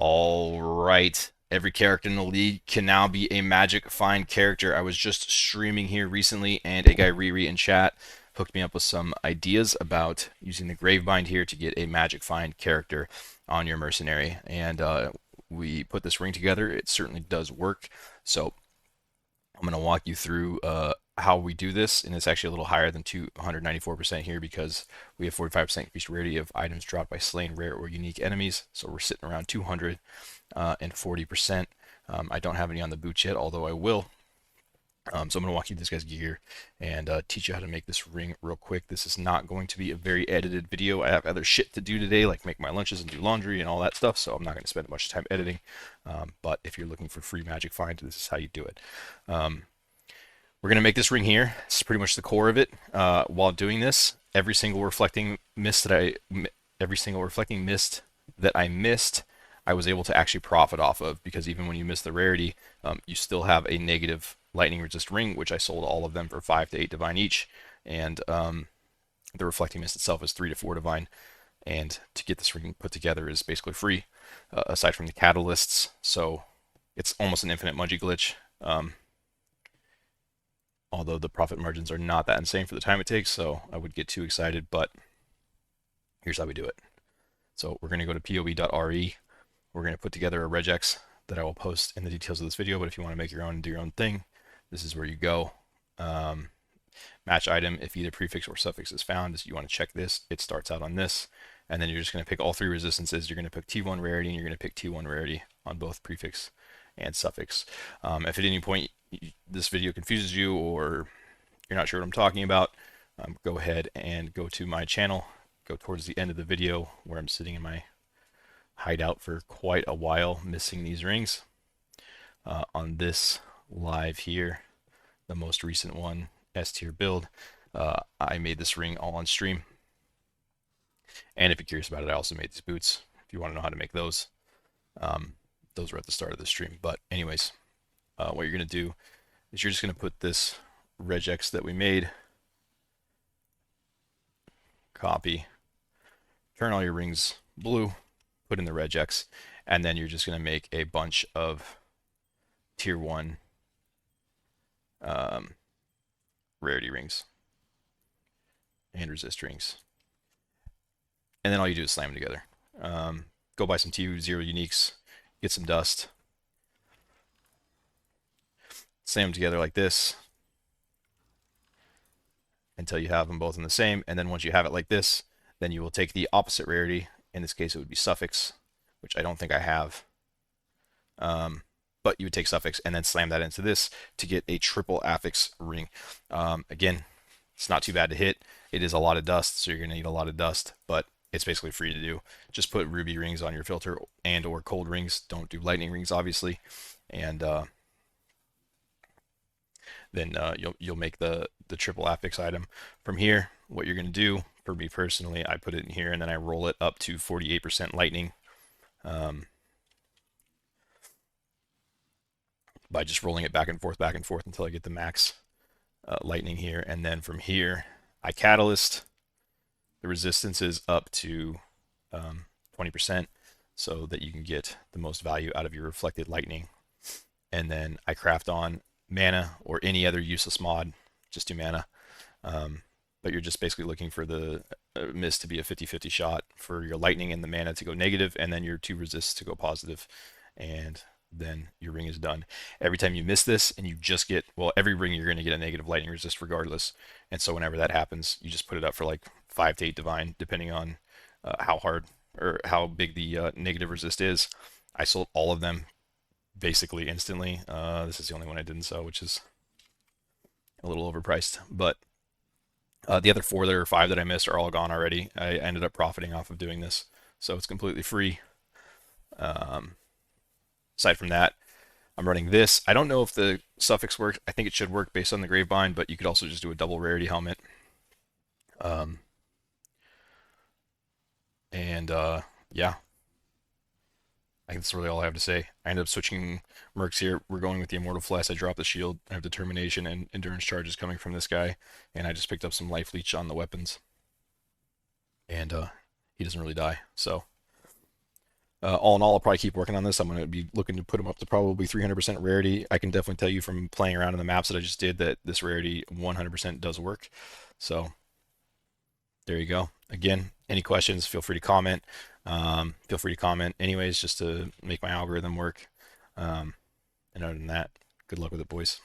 All right. Every character in the league can now be a magic find character. I was just streaming here recently, and a guy Riri in chat hooked me up with some ideas about using the Gravebind here to get a magic find character on your mercenary. And we put this ring together. It certainly does work. So I'm going to walk you through how we do this, and it's actually a little higher than 294% here because we have 45% increased rarity of items dropped by slain rare or unique enemies. So we're sitting around 240%. I don't have any on the boots yet, although I will. So I'm going to walk you through this guy's gear and teach you how to make this ring real quick. This is not going to be a very edited video. I have other shit to do today, like make my lunches and do laundry and all that stuff, so I'm not going to spend much time editing. But if you're looking for free magic find, this is how you do it. We're going to make this ring here. This is pretty much the core of it. While doing this, every single reflecting mist that I missed, I was able to actually profit off of, because even when you miss the rarity, you still have a negative lightning resist ring, which I sold all of them for 5 to 8 divine each, and the reflecting mist itself is 3 to 4 divine. And to get this ring put together is basically free, aside from the catalysts. So it's almost an infinite Mungie glitch. Although the profit margins are not that insane for the time it takes, so I would get too excited, but here's how we do it. So we're going to go to pov.re. We're going to put together a regex that I will post in the details of this video, but if you want to make your own and do your own thing, this is where you go. Match item, if either prefix or suffix is found, you want to check this. It starts out on this, and then you're just going to pick all 3 resistances. You're going to pick T1 rarity, and you're going to pick T1 rarity on both prefix and suffix. If at any point this video confuses you or you're not sure what I'm talking about, go ahead and go to my channel. Go towards the end of the video where I'm sitting in my hideout for quite a while, missing these rings. On this live here, the most recent one, S tier build, I made this ring all on stream. And if you're curious about it, I also made these boots. If you want to know how to make those were at the start of the stream. But anyways, what you're going to do is you're just going to put this regex that we made, copy, turn all your rings blue, put in the regex, and then you're just going to make a bunch of tier 1 rarity rings and resist rings. And then all you do is slam them together. Go buy some T0 uniques, get some dust, slam them together like this until you have them both in the same. And then once you have it like this, then you will take the opposite rarity. In this case, it would be suffix, which I don't think I have. But you would take suffix and then slam that into this to get a triple affix ring. Again, it's not too bad to hit. It is a lot of dust, so you're going to need a lot of dust, but it's basically free to do. Just put ruby rings on your filter and or cold rings. Don't do lightning rings, obviously. And then you'll make the triple affix item. From here, what you're going to do, for me personally, I put it in here and then I roll it up to 48% lightning. By just rolling it back and forth until I get the max lightning here. And then from here, I catalyst. The resistance is up to 20% so that you can get the most value out of your reflected lightning. And then I craft on mana or any other useless mod. Just do mana. But you're just basically looking for the mist to be a 50-50 shot, for your lightning and the mana to go negative, and then your 2 resists to go positive. And then your ring is done. Every time you miss this and you just get, well, every ring you're going to get a negative lightning resist regardless. And so whenever that happens, you just put it up for like 5 to 8 divine, depending on how hard or how big the negative resist is. I sold all of them basically instantly. This is the only one I didn't sell, which is a little overpriced. But the other 4 or 5 that I missed are all gone already. I ended up profiting off of doing this, so it's completely free. Aside from that, I'm running this. I don't know if the suffix works. I think it should work based on the Gravebind, but you could also just do a double rarity helmet. Yeah, I think that's really all I have to say. I ended up switching mercs here. We're going with the Immortal Flesh. I dropped the shield. I have Determination and Endurance charges coming from this guy, and I just picked up some Life Leech on the weapons. And he doesn't really die, so All in all, I'll probably keep working on this. I'm going to be looking to put them up to probably 300% rarity. I can definitely tell you from playing around in the maps that I just did that this rarity 100% does work. So there you go. Again, any questions, feel free to comment. Feel free to comment anyways, just to make my algorithm work. And other than that, good luck with it, boys.